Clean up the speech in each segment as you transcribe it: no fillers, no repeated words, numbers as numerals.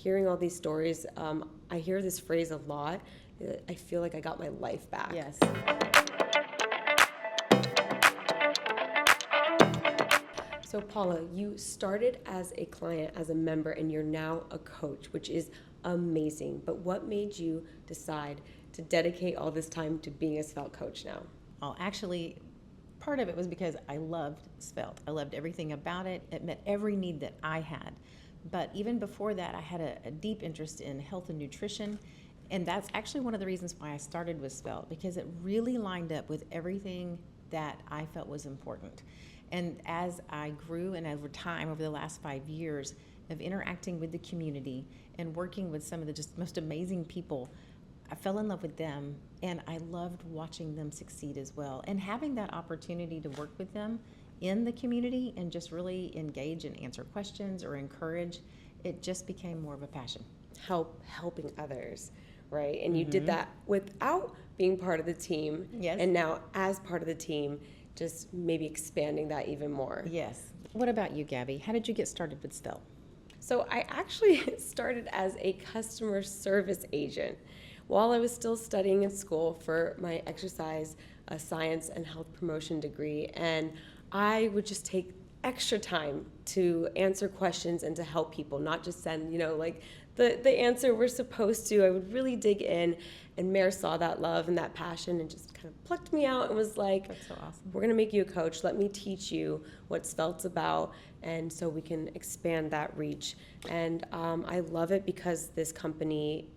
Hearing all these stories, I hear this phrase a lot. I feel like I got my life back. Yes. So Paula, you started as a client, as a member, and you're now a coach, which is amazing. But what made you decide to dedicate all this time to being a Svelte coach now? Well, actually, part of it was because I loved Svelte. I loved everything about it. It met every need that I had. But even before that, I had a deep interest in health and nutrition. And that's actually one of the reasons why I started with Svelte, because it really lined up with everything that I felt was important. And as I grew and over time, over the last 5 years of interacting with the community and working with some of the just most amazing people, I fell in love with them, and I loved watching them succeed as well. And having that opportunity to work with them in the community and just really engage and answer questions or encourage, it just became more of a passion. Helping others, right? And you did that without being part of the team. Yes. And now as part of the team, just maybe expanding that even more. Yes. What about you, Gabby? How did you get started with Svelte? So I actually started as a customer service agent while I was still studying in school for my exercise science and health promotion degree. And I would just take extra time to answer questions and to help people, not just send, like the answer we're supposed to. I would really dig in, and Mare saw that love and that passion and just kind of plucked me out and was like, That's so awesome. we're going to make you a coach. Let me teach you what Svelte's about, and so we can expand that reach. And I love it because this company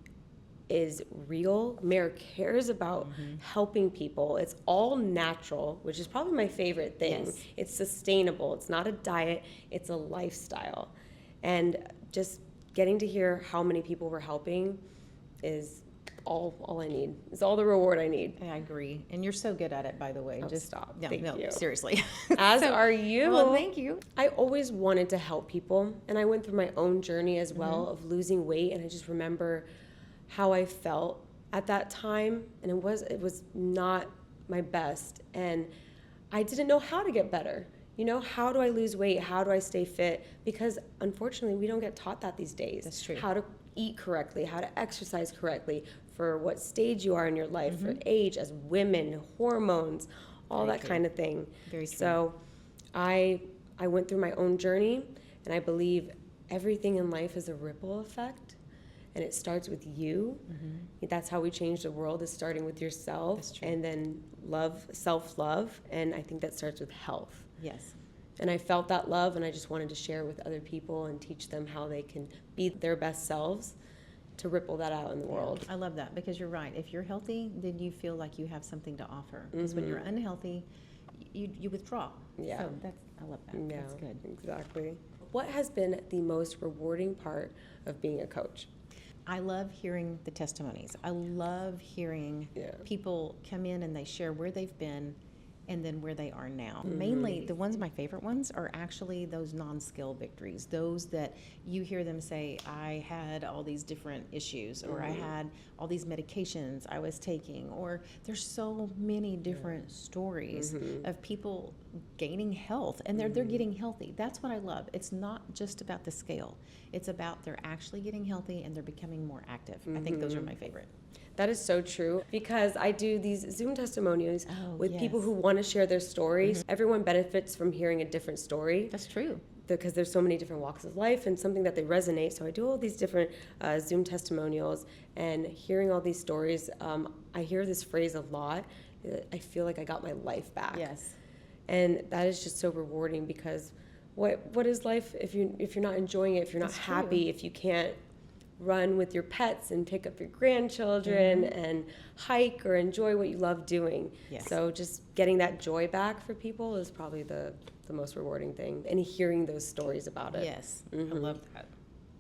is real. Mare cares about helping people. It's all natural, which is probably my favorite thing. Yes. It's sustainable. It's not a diet. It's a lifestyle. And just getting to hear how many people we're helping is all I need. It's all the reward I need. I agree. And you're so good at it, by the way. Just stop. No, Thank you. Seriously. As are you. Well, thank you. I always wanted to help people, and I went through my own journey as well of losing weight, and I just remember how I felt at that time, and it was not my best, and I didn't know how to get better. How do I lose weight? How do I stay fit? Because unfortunately, we don't get taught that these days. That's true. How to eat correctly, how to exercise correctly, for what stage you are in your life, for age, as women, hormones, all Very that true. kind of thing. Very true. So I went through my own journey, and I believe everything in life is a ripple effect. And it starts with you. That's how we change the world, is starting with yourself. That's true. And then self-love. And I think that starts with health. Yes. And I felt that love, and I just wanted to share with other people and teach them how they can be their best selves to ripple that out in the world. I love that, because you're right. If you're healthy, then you feel like you have something to offer. Because when you're unhealthy, you withdraw. Yeah. So I love that. Yeah, That's good. exactly. What has been the most rewarding part of being a coach? I love hearing the testimonies. I love hearing people come in and they share where they've been and then where they are now. Mainly, my favorite ones are actually those non-skill victories, those that you hear them say, I had all these different issues, or I had all these medications I was taking, or there's so many different stories of people gaining health, and they're getting healthy. That's what I love. It's not just about the scale. It's about they're actually getting healthy and they're becoming more active. I think those are my favorite. That is so true, because I do these Zoom testimonials with people yes. who want to share their stories. Everyone benefits from hearing a different story, That's true. because there's so many different walks of life and something that they resonate. So I do all these different Zoom testimonials, and hearing all these stories, I hear this phrase a lot. I feel like I got my life back. Yes. And that is just so rewarding, because what is life if you're not enjoying it, if you're not That's happy, true. if you can't run with your pets and pick up your grandchildren and hike or enjoy what you love doing. Yes. So just getting that joy back for people is probably the most rewarding thing, and hearing those stories about it. Yes, I love that.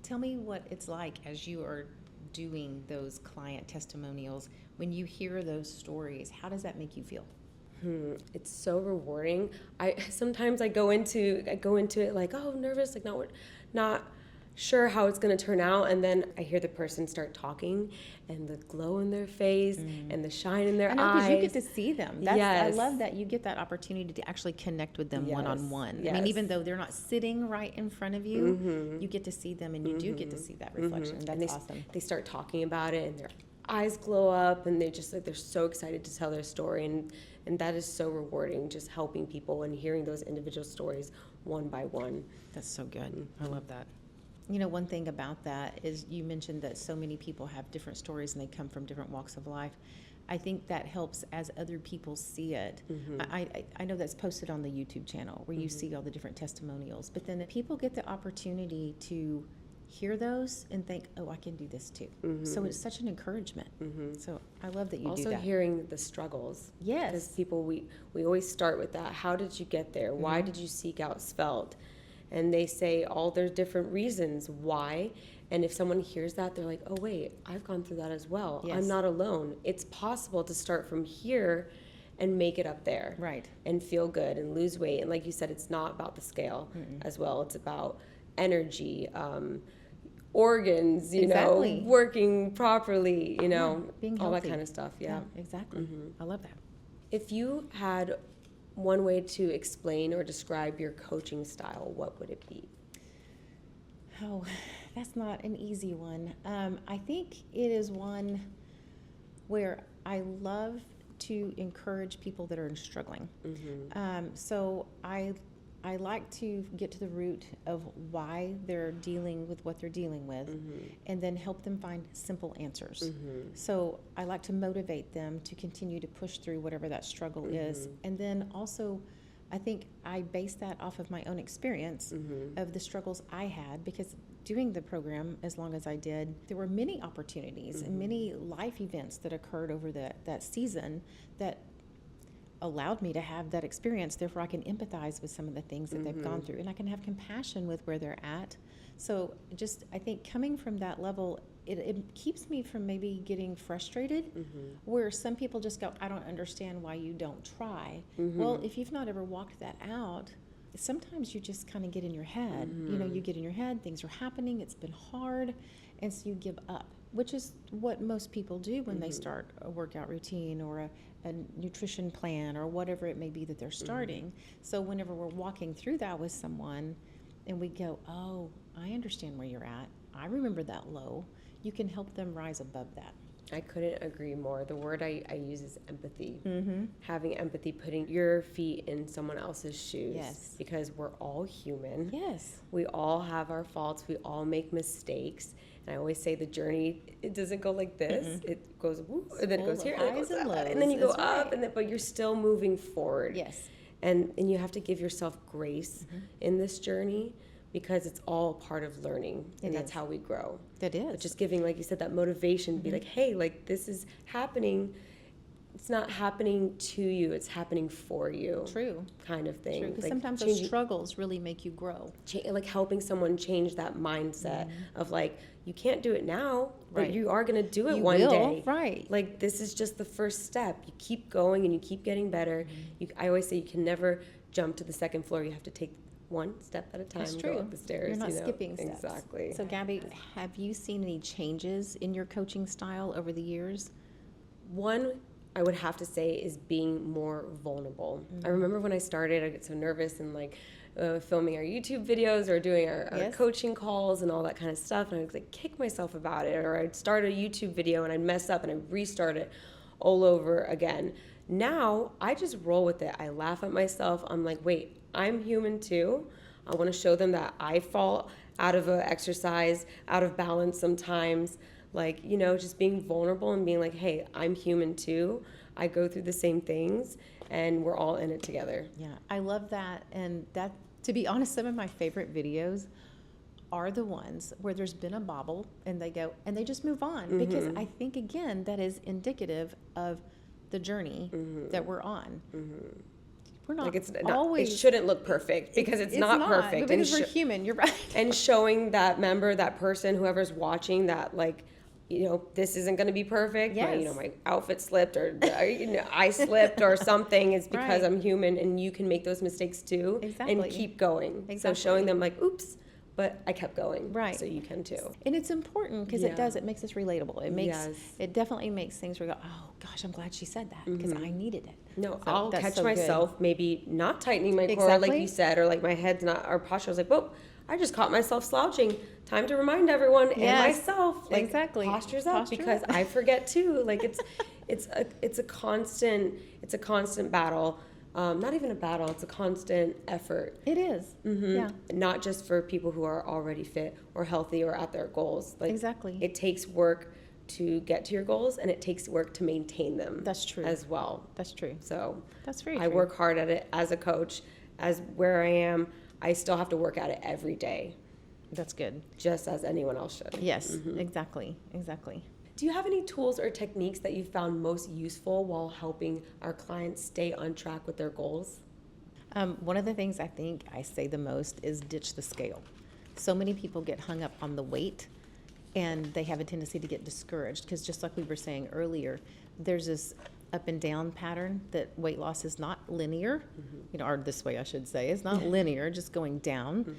Tell me what it's like as you are doing those client testimonials. When you hear those stories, how does that make you feel? It's so rewarding. Sometimes I go into it like, oh, nervous, like not sure how it's going to turn out, and then I hear the person start talking, and the glow in their face and the shine in their I know, eyes. because you get to see them. I Yes. love that you get that opportunity to actually connect with them Yes. one-on-one. I Yes. mean, even though they're not sitting right in front of you, you get to see them, and you do get to see that reflection. That's And awesome. they start talking about it, and their eyes glow up, and they're just like, they're so excited to tell their story, and that is so rewarding, just helping people and hearing those individual stories one by one. That's so good. I love that. You know, one thing about that is you mentioned that so many people have different stories and they come from different walks of life. I think that helps as other people see it. I know that's posted on the YouTube channel where you see all the different testimonials, but then people get the opportunity to hear those and think, oh, I can do this too. So it's such an encouragement. So I love that you Also do that. hearing the struggles. Yes. Because people, we always start with that. How did you get there? Why did you seek out Svelte? And they say all their different reasons why. And if someone hears that, they're like, oh, wait, I've gone through that as well. Yes. I'm not alone. It's possible to start from here and make it up there. Right. And feel good and lose weight. And like you said, it's not about the scale as well. It's about energy, organs, you Exactly. know, working properly, you know, being all that healthy. kind of stuff. Yeah. Exactly. I love that. If you had one way to explain or describe your coaching style, what would it be? Oh, that's not an easy one. I think it is one where I love to encourage people that are struggling. So I like to get to the root of why they're dealing with what they're dealing with, and then help them find simple answers. So I like to motivate them to continue to push through whatever that struggle is. And then also, I think I base that off of my own experience of the struggles I had, because doing the program as long as I did, there were many opportunities and many life events that occurred over that season that allowed me to have that experience. Therefore, I can empathize with some of the things that they've gone through, and I can have compassion with where they're at. So just, I think coming from that level, it keeps me from maybe getting frustrated, where some people just go, I don't understand why you don't try. Well, if you've not ever walked that out, sometimes you just kind of get in your head. You know, you get in your head, things are happening, it's been hard, and so you give up, which is what most people do when they start a workout routine or a nutrition plan or whatever it may be that they're starting. So whenever we're walking through that with someone and we go, oh, I understand where you're at, I remember that low, you can help them rise above that. I couldn't agree more. The word I use is empathy. Having empathy, putting your feet in someone else's shoes. Yes. Because we're all human. Yes. We all have our faults. We all make mistakes. And I always say the journey, it doesn't go like this. It goes woo, and then it goes here, and, it goes up, and then you go That's up, right. and then, but you're still moving forward. Yes. And you have to give yourself grace in this journey, because it's all part of learning, and that's how we grow. That is. But just giving, like you said, that motivation to be like, hey, like, this is happening. It's not happening to you, it's happening for you. True. Kind of thing. True, because Like sometimes those struggles really make you grow. like helping someone change that mindset of like, you can't do it now, but Right. you are going to do it You one will, day. right. Like, this is just the first step. You keep going and you keep getting better. I always say you can never jump to the second floor. You have to take one step at a time, That's go true. up the stairs. You're not you know? skipping steps. Exactly. So Gabby, have you seen any changes in your coaching style over the years? One, I would have to say, is being more vulnerable. I remember when I started, I get so nervous and like filming our YouTube videos or doing our Yes. coaching calls and all that kind of stuff. And I would like kick myself about it, or I'd start a YouTube video and I'd mess up and I'd restart it all over again. Now I just roll with it. I laugh at myself. I'm like, wait, I'm human too. I want to show them that I fall out of an exercise, out of balance sometimes. Like, you know, just being vulnerable and being like, hey, I'm human too. I go through the same things and we're all in it together. Yeah, I love that. And that, to be honest, some of my favorite videos are the ones where there's been a bobble and they go, and they just move on. Because I think, again, that is indicative of the journey that we're on. We're not Like, it's always. it shouldn't look perfect, because it's not perfect. But because we're human, you're right. And showing that member, that person, whoever's watching, that like, you know, this isn't going to be perfect. Yes. You know, my outfit slipped, or you know, I slipped or something. It's because Right. I'm human, and you can make those mistakes too. Exactly. And keep going. So Exactly. showing them like, oops, but I kept going. Right. So you can too. And it's important because it makes us relatable. It definitely makes things where we go, oh gosh, I'm glad she said that because I needed it. No, So I'll that's catch so myself maybe not tightening my core like you said, or like my head's not, or posture. I was like, whoa, I just caught myself slouching. Time to remind everyone and myself, like, posture's up, because I forget too. Like it's a constant battle. Not even a battle, it's a constant effort. It is. Yeah. Not just for people who are already fit or healthy or at their goals. Like, exactly. It takes work to get to your goals, and it takes work to maintain them. That's true. As well. That's true. So that's very I true. work hard at it as a coach. As where I am, I still have to work at it every day. That's good. Just as anyone else should. Yes, exactly. Do you have any tools or techniques that you found most useful while helping our clients stay on track with their goals? One of the things I think I say the most is ditch the scale. So many people get hung up on the weight, and they have a tendency to get discouraged because, just like we were saying earlier, there's this up and down pattern that weight loss is not linear, or this way I should say, it's not linear, just going down.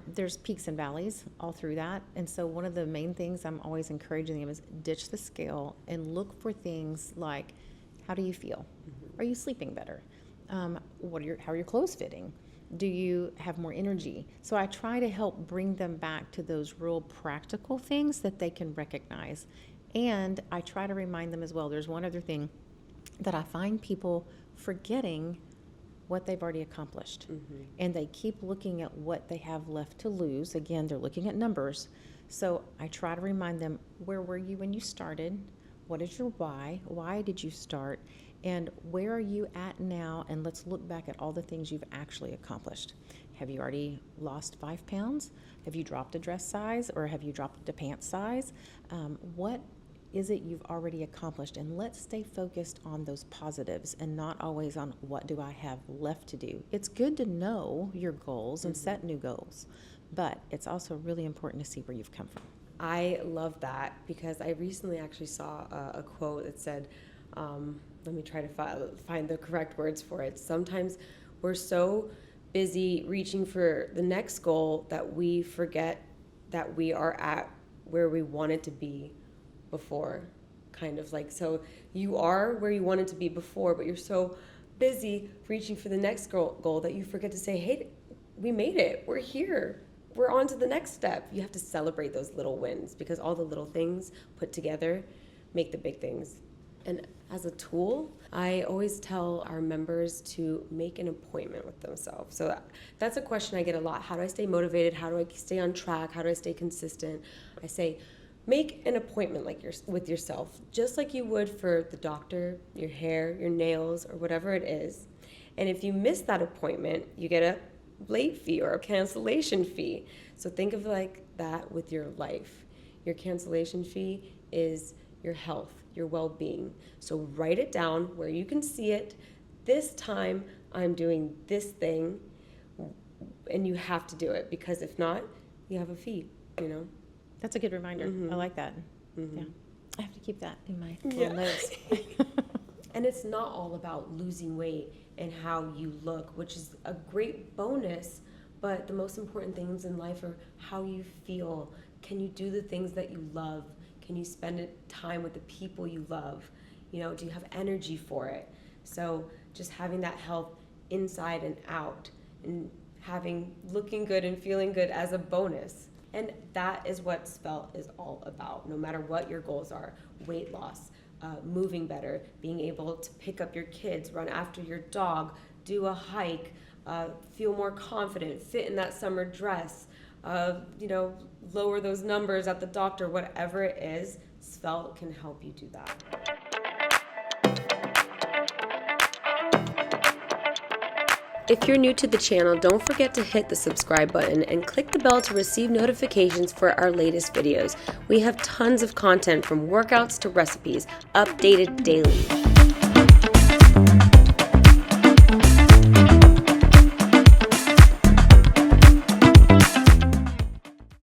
There's peaks and valleys all through that. And so one of the main things I'm always encouraging them is ditch the scale and look for things like, how do you feel? Are you sleeping better? How are your clothes fitting? Do you have more energy? So I try to help bring them back to those real practical things that they can recognize. And I try to remind them as well. There's one other thing that I find people forgetting what they've already accomplished. And they keep looking at what they have left to lose. Again, they're looking at numbers. So I try to remind them, where were you when you started? What is your why? Why did you start? And where are you at now? And let's look back at all the things you've actually accomplished. Have you already lost 5 pounds? Have you dropped a dress size, or have you dropped a pant size? What is it you've already accomplished? And let's stay focused on those positives and not always on what do I have left to do. It's good to know your goals and set new goals, but it's also really important to see where you've come from. I love that, because I recently actually saw a quote that said, let me try to find the correct words for it. Sometimes we're so busy reaching for the next goal that we forget that we are at where we wanted to be before. Kind of like, so you are where you wanted to be before, but you're so busy reaching for the next goal that you forget to say, hey, we made it. We're here. We're on to the next step. You have to celebrate those little wins, because all the little things put together make the big things. And as a tool, I always tell our members to make an appointment with themselves. So that's a question I get a lot. How do I stay motivated? How do I stay on track? How do I stay consistent? I say, make an appointment with yourself, just like you would for the doctor, your hair, your nails, or whatever it is. And if you miss that appointment, you get a late fee or a cancellation fee. So think of like that with your life. Your cancellation fee is your health, your well-being. So write it down where you can see it. This time I'm doing this thing, and you have to do it, because if not, you have a fee, That's a good reminder. I like that. Yeah, I have to keep that in my little notes. And it's not all about losing weight and how you look, which is a great bonus, but the most important things in life are how you feel. Can you do the things that you love? Can you spend time with the people you love? Do you have energy for it? So just having that health inside and out, and looking good and feeling good as a bonus. And that is what Svelte is all about, no matter what your goals are. Weight loss, moving better, being able to pick up your kids, run after your dog, do a hike, feel more confident, fit in that summer dress, lower those numbers at the doctor, whatever it is, Svelte can help you do that. If you're new to the channel, don't forget to hit the subscribe button and click the bell to receive notifications for our latest videos. We have tons of content, from workouts to recipes, updated daily.